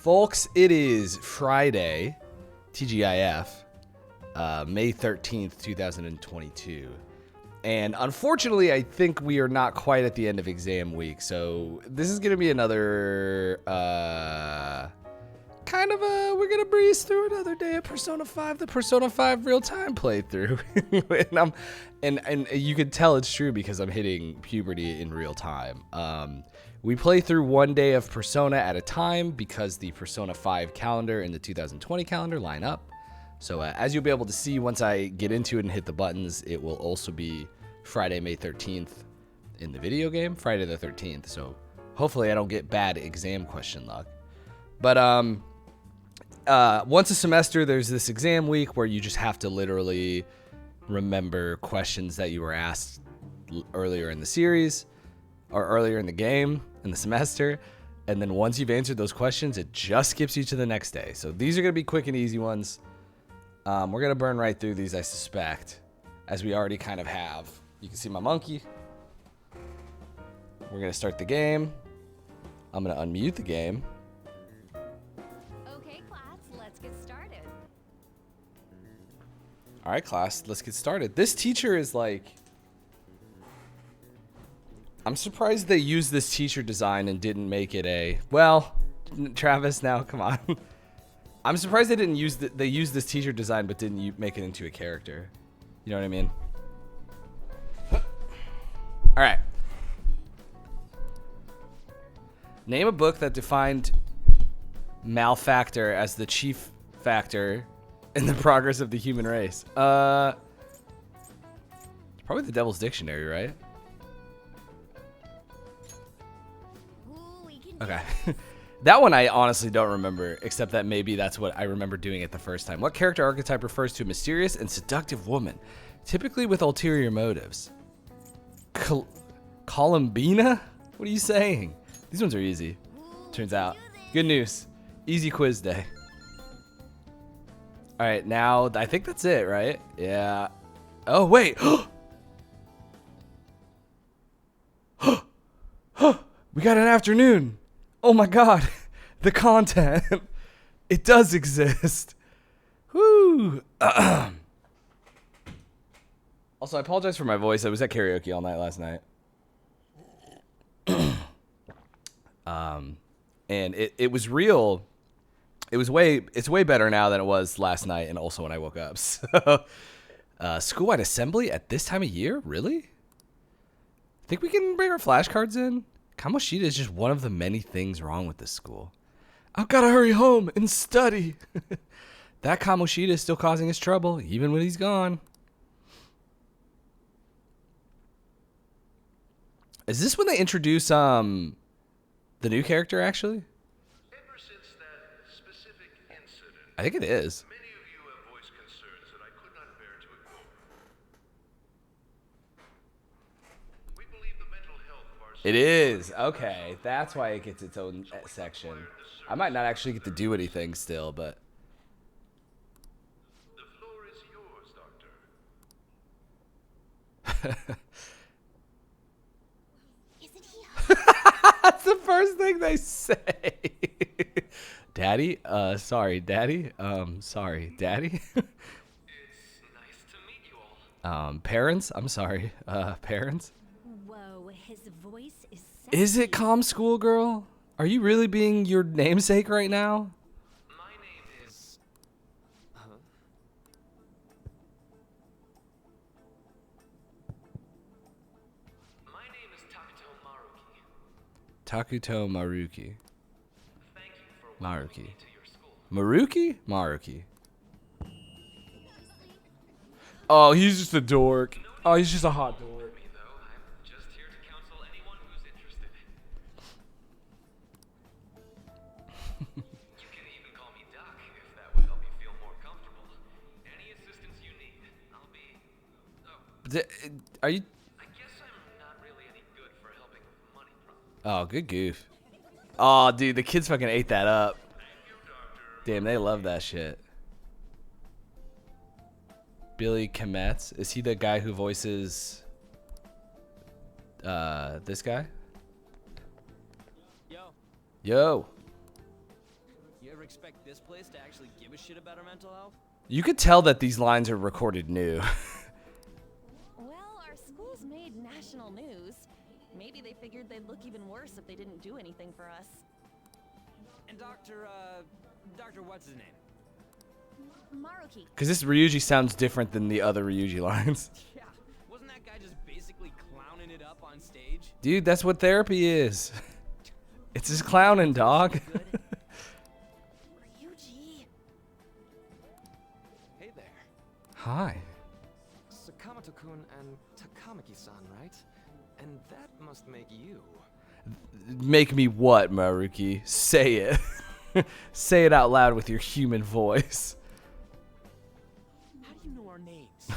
Folks, it is Friday, TGIF, May 13th, 2022. And unfortunately, I think we are not quite at the end of exam week. So this is going to be another we're going to breeze through another day of Persona 5, the Persona 5 real-time playthrough. and you can tell it's true because I'm hitting puberty in real time. We play through one day of Persona at a time because the Persona 5 calendar and the 2020 calendar line up. So as you'll be able to see once I get into it and hit the buttons, it will also be Friday, May 13th in the video game, Friday the 13th. So hopefully I don't get bad exam question luck. But once a semester, there's this exam week where you just have to literally remember questions that you were asked earlier in the series or earlier in the game, in the semester. And then once you've answered those questions, it just skips you to the next day. So these are going to be quick and easy ones. We're going to burn right through these, I suspect, as we already kind of have. You can see my monkey. We're going to start the game. I'm going to unmute the game. Okay, class, let's get started. All right, class, let's get started. This teacher is like... I'm surprised they used this teacher design and didn't make it a... Well, Travis, now, come on. I'm surprised they didn't use they used this teacher design but didn't make it into a character. You know what I mean? All right. Name a book that defined malfactor as the chief factor in the progress of the human race. Probably the Devil's Dictionary, right? Okay. That one I honestly don't remember, except that maybe that's what I remember doing it the first time. What character archetype refers to a mysterious and seductive woman, typically with ulterior motives? Columbina? What are you saying? These ones are easy, turns out. Good news. Easy quiz day. All right, now I think that's it, right? Yeah. Oh, wait. We got an afternoon. Oh my god, the content. It does exist. Woo. Also, I apologize for my voice. I was at karaoke all night last night. And it was real. It's way better now than it was last night and also when I woke up. So, school-wide assembly at this time of year? Really? Think we can bring our flashcards in? Kamoshida is just one of the many things wrong with this school. I've got to hurry home and study. That Kamoshida is still causing us trouble, even when he's gone. Is this when they introduce the new character, actually? Ever since that specific incident, I think it is. many of you have voiced concerns that I could not bear to ignore. We believe the mental health of our It is. Okay. That's why it gets its own section. I might not actually get to do anything still, but... The floor is yours, Doctor. Isn't he That's the first thing they say. Daddy? Sorry, Daddy. Sorry, Daddy. It's nice to meet you all. Parents? I'm sorry. Parents? Whoa, his voice is Is it Calm School Girl? Are you really being your namesake right now? My name is... My name is Takuto Takuto Maruki. Maruki. Thank you for welcoming Maruki. me to your school. Maruki? Maruki. Oh, he's just a dork. Oh, he's just a hot dork. Me, though, I'm just here to counsel anyone who's interested. You can even call me Doc if that would help you feel more comfortable. Any assistance you need, I'll be... Oh, Are you... I guess I'm not really any good for helping with money problems. Oh, good goof. Oh, dude, the kids fucking ate that up. Thank you, Doctor. Damn, they love that shit. Billy Kometz. Is he the guy who voices this guy? Yo, Yo. ever expect this place to actually give a shit about our mental health? You could tell that these lines are recorded new. Well, our school's made national news. Maybe they figured they'd look even worse if they didn't do anything for us. And Dr. what's his name? Maruki. Because this Ryuji sounds different than the other Ryuji lines. Yeah, wasn't that guy just basically clowning it up on stage? Dude, that's what therapy is. It's just clowning, dog. Ryuji. Hey there. Hi. Sakamoto-kun and Takamaki-san, right? And that must make you. Make me what, Maruki? Say it. Say it out loud with your human voice. How do you know our names?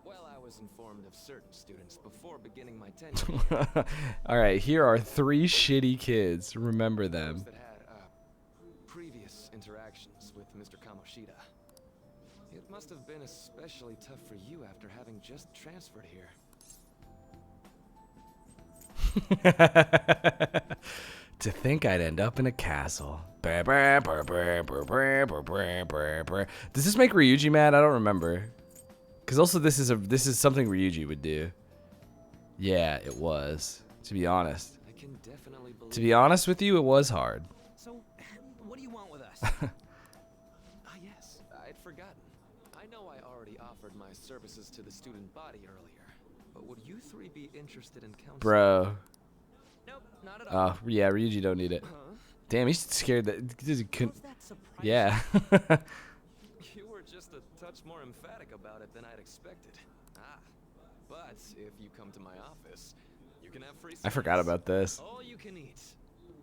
Well, I was informed of certain students before beginning my tenure here. All right, here are 3 shitty kids. Remember them. That had previous interactions with Mr. Kamoshida. It must have been especially tough for you after having just transferred here. To think I'd end up in a castle. Does this make Ryuji mad? I don't remember. Cause also this is something Ryuji would do. Yeah, it was. To be honest. I can definitely believe. To be honest with you, it was hard. So, what do you want with us? Yes, I'd forgotten. I know I already offered my services to the student body earlier, but would you 3 be interested in counseling? Bro. Nope, not at all. Oh, yeah, Ryuji don't need it. Huh? Damn, he's scared that he couldn't. Was that surprising? Yeah. You were just a touch more emphatic about it than I'd expected. But if you come to my office, you can have free I forgot snacks. about this. All you can eat.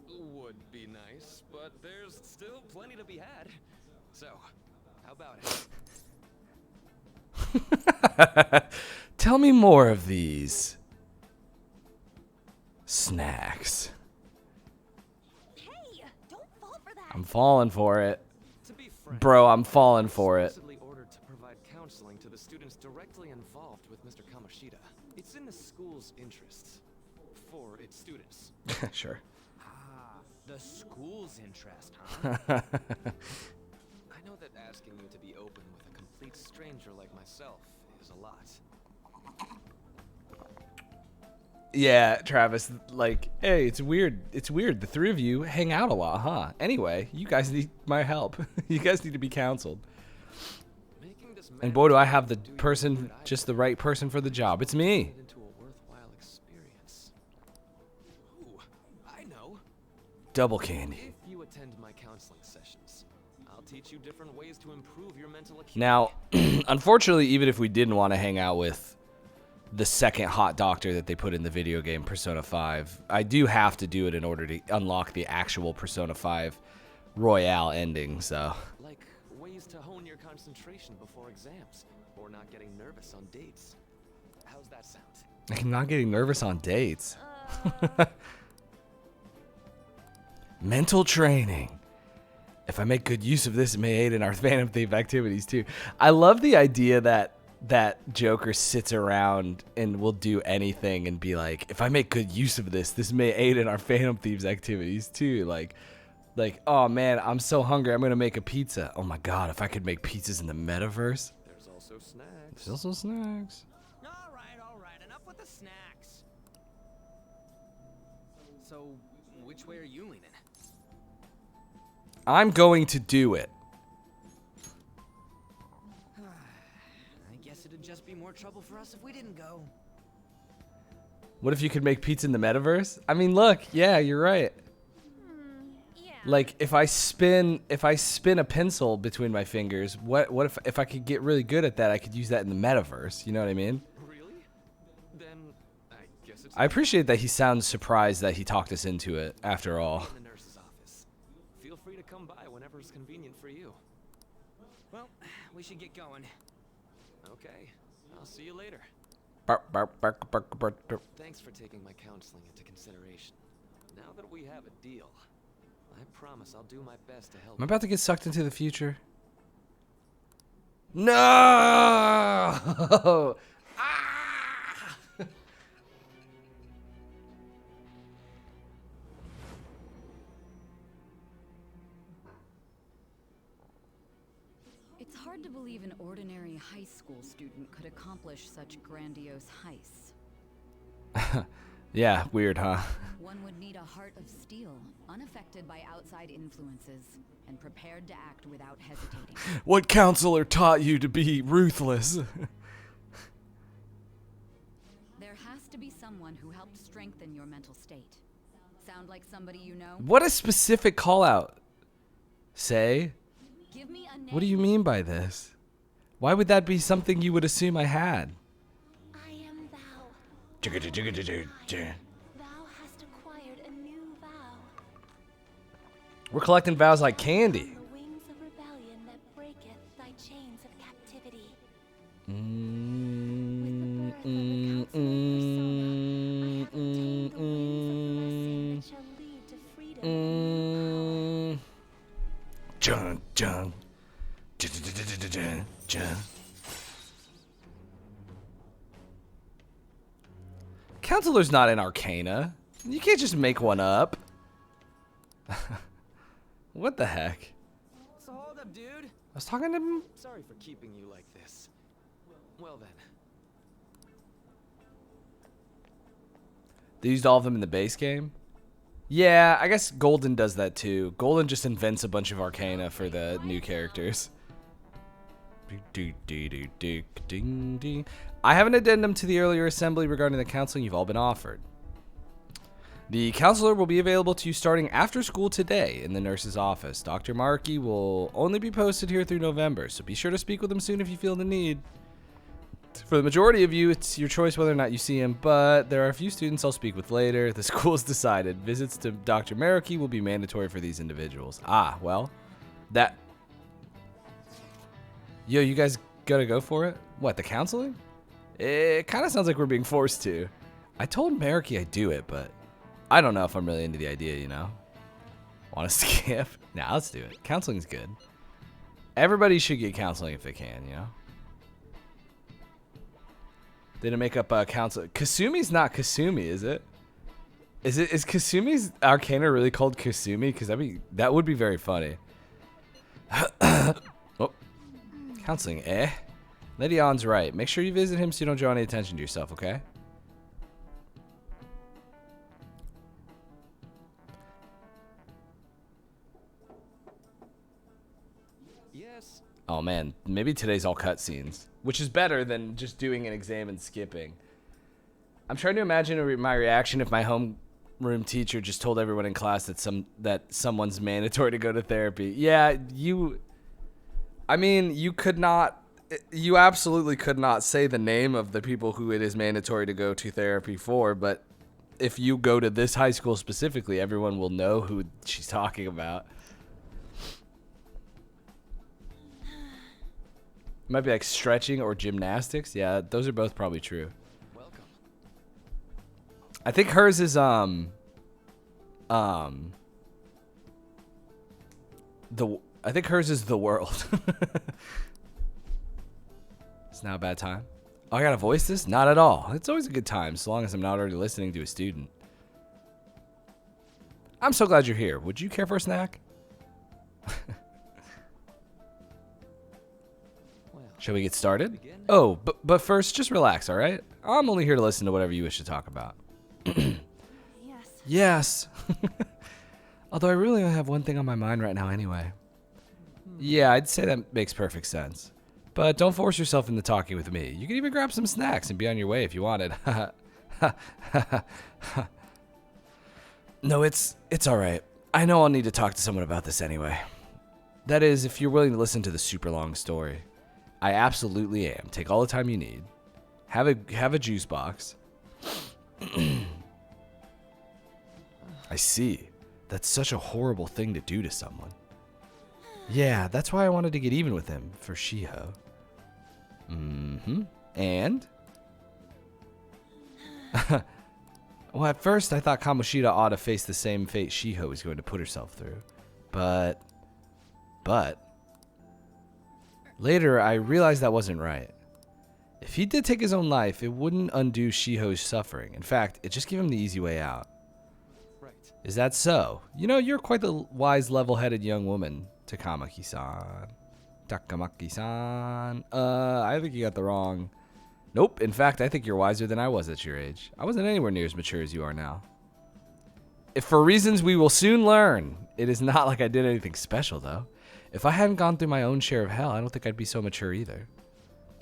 Would be nice, but there's still plenty to be had. So, how about it? Tell me more of these snacks. Hey, don't fall for that. I'm falling for it. To be frank, Bro, I'm falling for it. explicitly ordered to provide counseling to the students directly involved with Mr. Kamoshida. It's in the school's interests. For its students. Sure. Ah, the school's interest, huh? I know that asking you to be open with a complete stranger like myself is a lot. Yeah, Travis, like, hey, it's weird. It's weird. The 3 of you hang out a lot, huh? Anyway, you guys need my help. You guys need to be counseled. Making this And boy, do I have the mandatory to do person, your good just the right person for the job. It's me. it into a worthwhile experience. Ooh, I know. Double candy. If you attend my counseling sessions, I'll teach you different ways to improve your mental acuity. Now, unfortunately, even if we didn't want to hang out with the second hot doctor that they put in the video game Persona 5, I do have to do it in order to unlock the actual Persona 5 Royale ending, so. Like ways to hone your concentration before exams, or not getting nervous on dates. How's that sound? I'm not getting nervous on dates. Mental training. If I make good use of this, it may aid in our Phantom Thief activities too. I love the idea that Joker sits around and will do anything and be like, if I make good use of this, this may aid in our Phantom Thieves activities too. Like, oh man, I'm so hungry, I'm gonna make a pizza. Oh my god, if I could make pizzas in the metaverse. There's also snacks. There's also snacks. All right, enough with the snacks. So, which way are you leaning? I'm going to do it. I guess it'd just be more trouble for us if we didn't go. What if you could make pizza in the metaverse? I mean, look, yeah, you're right. Yeah. Like if I spin a pencil between my fingers, what if I could get really good at that, I could use that in the metaverse. You know what I mean? Really? Then I guess it's I appreciate that he sounds surprised that he talked us into it after all. in the nurse's office. Feel free to come by whenever it's convenient for you. Well, we should get going. Okay, I'll see you later. Bark, bark, bark, bark, bark, bark. Thanks for taking my counseling into consideration. Now that we have a deal, I promise I'll do my best to help. Am I about to get sucked into the future? No! Ah! hard to believe an ordinary high school student could accomplish such grandiose heists. Yeah, weird, huh? One would need a heart of steel, unaffected by outside influences, and prepared to act without hesitating. What counselor taught you to be ruthless? There has to be someone who helped strengthen your mental state. Sound like somebody you know? What a specific call out. Say? Give me a name. What do you mean by this? Why would that be something you would assume I had? I am thou. Thou Thou hast acquired a new vow. We're collecting vows like candy. The wings of rebellion that breaketh thy chains of captivity. With the birth of the counselor persona, I have obtained the blessing that shall lead to freedom. Jun, jun. Jun. Counselor's not in Arcana. You can't just make one up. What the heck? So hold up, dude. I was talking to him. Sorry for keeping you like this. Well then. They used all of them in the base game? Yeah, I guess Golden does that too. Golden just invents a bunch of Arcana for the new characters. I have an addendum to the earlier assembly regarding the counseling you've all been offered. The counselor will be available to you starting after school today in the nurse's office. Dr. Markey will only be posted here through November, so be sure to speak with him soon if you feel the need. For the majority of you, it's your choice whether or not you see him, but there are a few students I'll speak with later. The school has decided visits to Dr. Markey will be mandatory for these individuals. Ah, well, that... Yo, you guys gotta go for it? What, the counseling? It kind of sounds like we're being forced to. I told Markey I'd do it, but I don't know if I'm really into the idea, you know? Want to skip? Nah, let's do it. Counseling's good. Everybody should get counseling if they can, you know? They didn't make up counselor. Kasumi's not Kasumi, is it? Is Kasumi's Arcana really called Kasumi? Because that would be very funny. Oh. Counseling, eh? Lady On's right. Make sure you visit him so you don't draw any attention to yourself, okay? Yes. Oh man, maybe today's all cutscenes, which is better than just doing an exam and skipping. I'm trying to imagine my reaction if my homeroom teacher just told everyone in class that someone's mandatory to go to therapy. Yeah, you absolutely could not say the name of the people who it is mandatory to go to therapy for, but if you go to this high school specifically, everyone will know who she's talking about. It might be like stretching or gymnastics. Yeah, those are both probably true. Welcome. I think hers is I think hers is the world. It's now a bad time. Oh, I gotta voice this? Not at all. It's always a good time, so long as I'm not already listening to a student. I'm so glad you're here. Would you care for a snack? Shall we get started? Oh, but first, just relax, all right? I'm only here to listen to whatever you wish to talk about. Yes. Yes. Although I really only have one thing on my mind right now anyway. Yeah, I'd say that makes perfect sense. But don't force yourself into talking with me. You can even grab some snacks and be on your way if you wanted. No, it's all right. I know I'll need to talk to someone about this anyway. That is, if you're willing to listen to the super long story. I absolutely am. Take all the time you need. Have a juice box. I see. That's such a horrible thing to do to someone. Yeah, that's why I wanted to get even with him for Shiho. Mm-hmm. And? Well, at first I thought Kamoshida ought to face the same fate Shiho was going to put herself through. But later I realized that wasn't right. If he did take his own life, it wouldn't undo Shiho's suffering. In fact, it just gave him the easy way out. Right. Is that so? You know, you're quite the wise, level-headed young woman, Takamaki-san. Takamaki-san. I think you got the wrong. Nope. In fact, I think you're wiser than I was at your age. I wasn't anywhere near as mature as you are now. If for reasons we will soon learn, it is not like I did anything special, though. If I hadn't gone through my own share of hell, I don't think I'd be so mature either.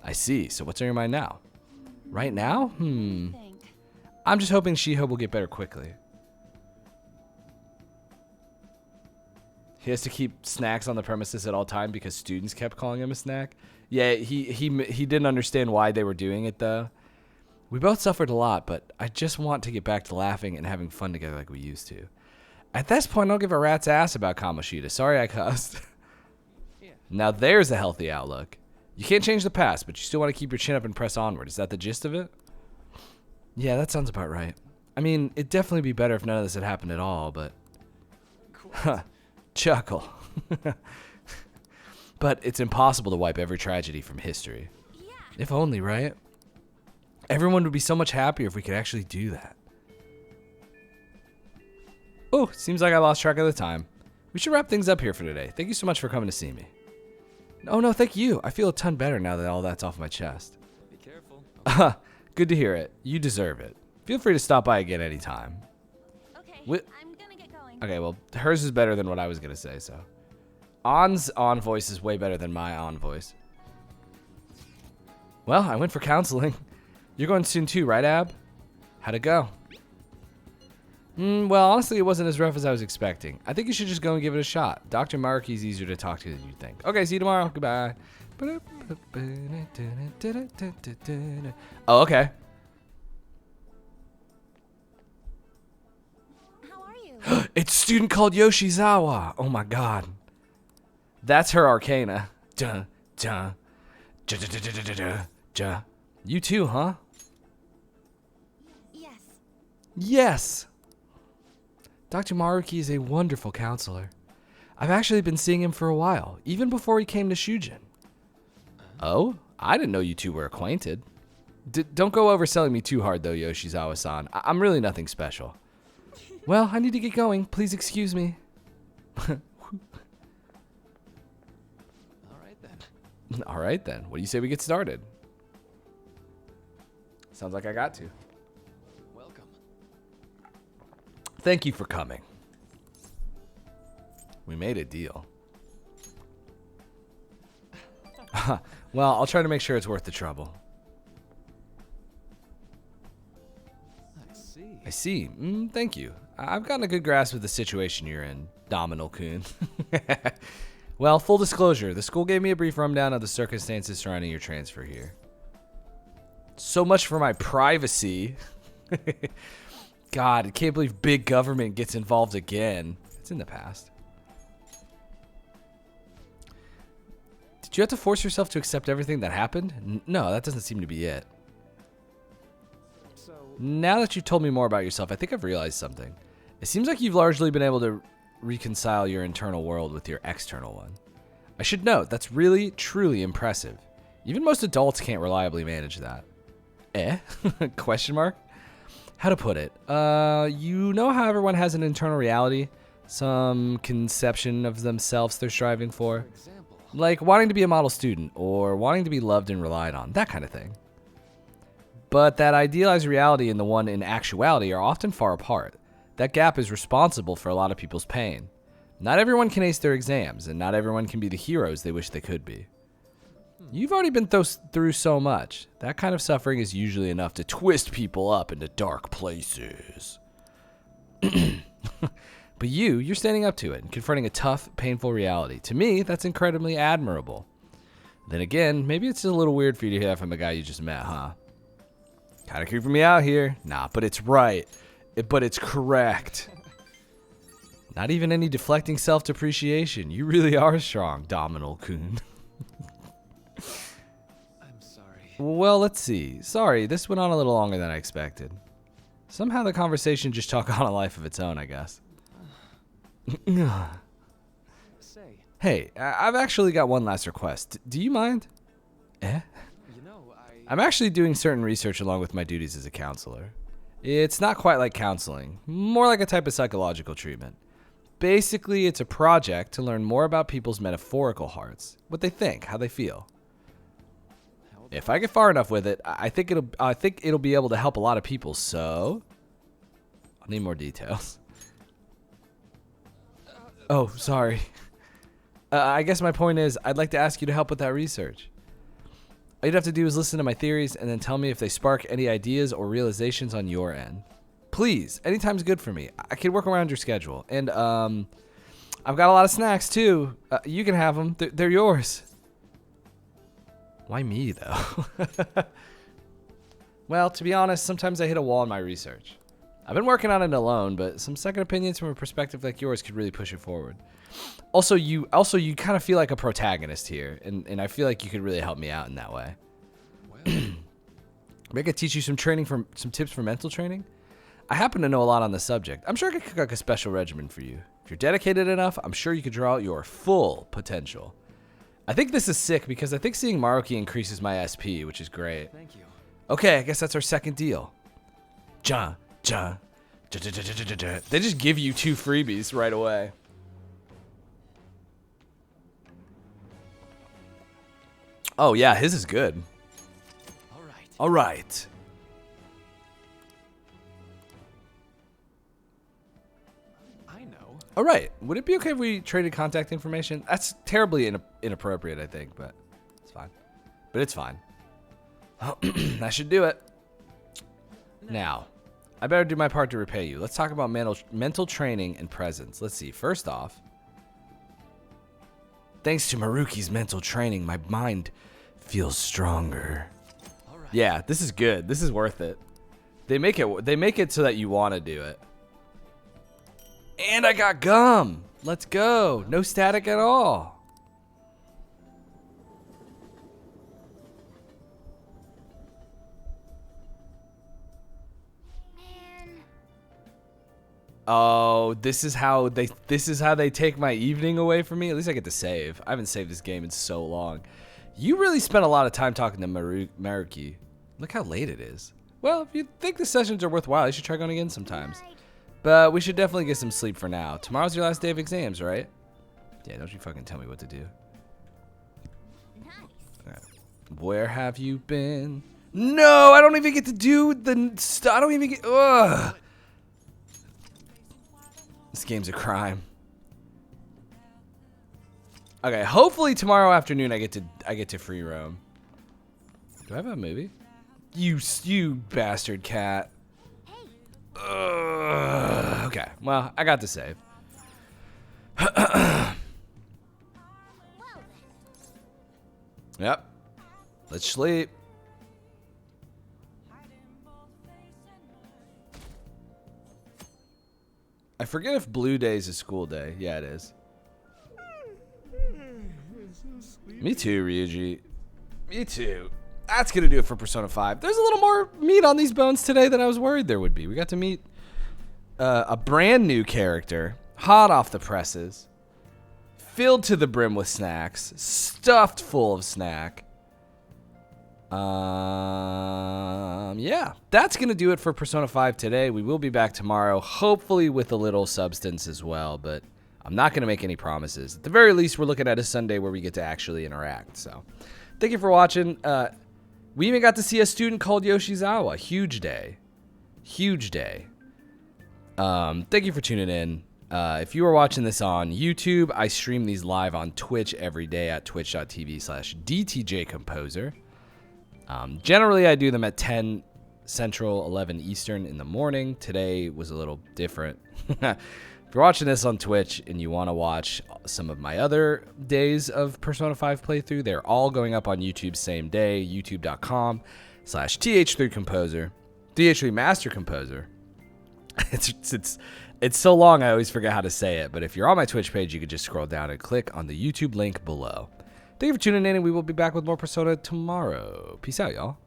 I see. So what's on your mind now? Right now? Think. I'm just hoping Shiho will get better quickly. He has to keep snacks on the premises at all time because students kept calling him a snack. Yeah, he didn't understand why they were doing it, though. We both suffered a lot, but I just want to get back to laughing and having fun together like we used to. At this point, I don't give a rat's ass about Kamoshida. Sorry I cussed. Now there's a healthy outlook. You can't change the past, but you still want to keep your chin up and press onward. Is that the gist of it? Yeah, that sounds about right. I mean, it'd definitely be better if none of this had happened at all, but... Chuckle. But it's impossible to wipe every tragedy from history. Yeah. If only, right? Everyone would be so much happier if we could actually do that. Oh, seems like I lost track of the time. We should wrap things up here for today. Thank you so much for coming to see me. Oh, no, thank you. I feel a ton better now that all that's off my chest. Be careful. Good to hear it. You deserve it. Feel free to stop by again anytime. Okay, Wi- I'm gonna get going. Okay, well, hers is better than what I was going to say, so. On's on voice is way better than my on voice. Well, I went for counseling. You're going soon too, right, Ab? How'd it go? Well, honestly, it wasn't as rough as I was expecting. I think you should just go and give it a shot. Dr. Maruki's easier to talk to than you think. Okay, see you tomorrow. Goodbye. Oh, okay. How are you? It's a student called Yoshizawa. Oh my god. That's her arcana. Duh, duh, duh, duh, duh, duh, duh, duh, duh. You too, huh? Yes. Yes. Dr. Maruki is a wonderful counselor. I've actually been seeing him for a while, even before he came to Shujin. Oh? I didn't know you two were acquainted. Don't go overselling me too hard, though, Yoshizawa-san. I'm really nothing special. Well, I need to get going. Please excuse me. All right then. All right, then. What do you say we get started? Sounds like I got to. Welcome. Thank you for coming. We made a deal. Well, I'll try to make sure it's worth the trouble. I see. I see. Thank you. I've gotten a good grasp of the situation you're in, Domino-kun. Well, full disclosure, the school gave me a brief rundown of the circumstances surrounding your transfer here. So much for my privacy. God, I can't believe big government gets involved again. It's in the past. Did you have to force yourself to accept everything that happened? No, that doesn't seem to be it. So, Now that you've told me more about yourself, I think I've realized something. It seems like you've largely been able to reconcile your internal world with your external one. I should note, that's really, truly impressive. Even most adults can't reliably manage that. Eh? Question mark? How to put it? You know how everyone has an internal reality? Some conception of themselves they're striving for? for example, Like wanting to be a model student, or wanting to be loved and relied on, that kind of thing. But that idealized reality and the one in actuality are often far apart. That gap is responsible for a lot of people's pain. Not everyone can ace their exams, and not everyone can be the heroes they wish they could be. You've already been through so much. That kind of suffering is usually enough to twist people up into dark places. But you're standing up to it and confronting a tough, painful reality. To me, that's incredibly admirable. Then again, maybe it's a little weird for you to hear that from a guy you just met, huh? Kind of creeping me out here. Nah, but it's right. But it's correct. Not even any deflecting self-depreciation. You really are strong, Domino-kun. I'm sorry. Well, let's see. Sorry, this went on a little longer than I expected. Somehow the conversation just took on a life of its own, I guess. Say, Hey, I've actually got one last request. Do you mind? Eh? you know, I'm actually doing certain research along with my duties as a counselor. It's not quite like counseling, more like a type of psychological treatment. Basically, it's a project to learn more about people's metaphorical hearts, what they think, how they feel. If I get far enough with it, I think it'll be able to help a lot of people. So, I'll need more details. Oh, sorry. I guess my point is, I'd like to ask you to help with that research. All you'd have to do is listen to my theories and then tell me if they spark any ideas or realizations on your end. Please, anytime's good for me. I can work around your schedule. And I've got a lot of snacks too. You can have them. They're yours. Why me, though? Well, to be honest, sometimes I hit a wall in my research. I've been working on it alone, but some second opinions from a perspective like yours could really push it forward. Also, you kind of feel like a protagonist here, and I feel like you could really help me out in that way. Well, Maybe I could teach you some tips for mental training. I happen to know a lot on the subject. I'm sure I could cook a special regimen for you. If you're dedicated enough, I'm sure you could draw out your full potential. I think this is sick because I think seeing Maruki increases my SP, which is great. thank you. Okay, I guess that's our second deal. They just give you 2 freebies right away. Oh yeah, his is good. All right. All right. I know. All right. Would it be okay if we traded contact information? That's terribly inappropriate, I think, but it's fine. But it's fine. I should do it. Now, I better do my part to repay you. Let's talk about mental training and presence. Let's see. First off, thanks to Maruki's mental training, my mind feels stronger. All right. Yeah, this is good. This is worth it. They make it so that you want to do it. And I got gum. Let's go. No static at all. Oh, this is how they take my evening away from me. At least I get to save. I haven't saved this game in so long. You really spent a lot of time talking to Maruki. Look how late it is. Well, if you think the sessions are worthwhile, you should try going again sometimes. But we should definitely get some sleep for now. Tomorrow's your last day of exams, right? Yeah, don't you fucking tell me what to do. Nice. All right. Where have you been? No, I don't even get to do the I don't even get. Ugh. This game's a crime. Okay, hopefully tomorrow afternoon I get to free roam. Do I have a movie? You bastard cat. Okay, well, I got to save. Yep. Let's sleep. I forget if Blue Day is a school day. Yeah, it is. Me too, Ryuji. Me too. That's going to do it for Persona 5. There's a little more meat on these bones today than I was worried there would be. We got to meet a brand new character, hot off the presses, filled to the brim with snacks, stuffed full of snack. Yeah, that's going to do it for Persona 5 today. We will be back tomorrow, hopefully with a little substance as well, but I'm not going to make any promises. At the very least, we're looking at a Sunday where we get to actually interact. So, thank you for watching. We even got to see a student called Yoshizawa. Huge day. Huge day. Thank you for tuning in. If you are watching this on YouTube, I stream these live on Twitch every day at twitch.tv/DTJComposer. Generally, I do them at 10 Central, 11 Eastern in the morning. Today was a little different. If you're watching this on Twitch and you want to watch some of my other days of Persona 5 playthrough, they're all going up on YouTube same day, youtube.com/TH3Composer, TH3 Master Composer. It's so long I always forget how to say it, but if you're on my Twitch page, you can just scroll down and click on the YouTube link below. Thank you for tuning in, and we will be back with more Persona tomorrow. Peace out, y'all.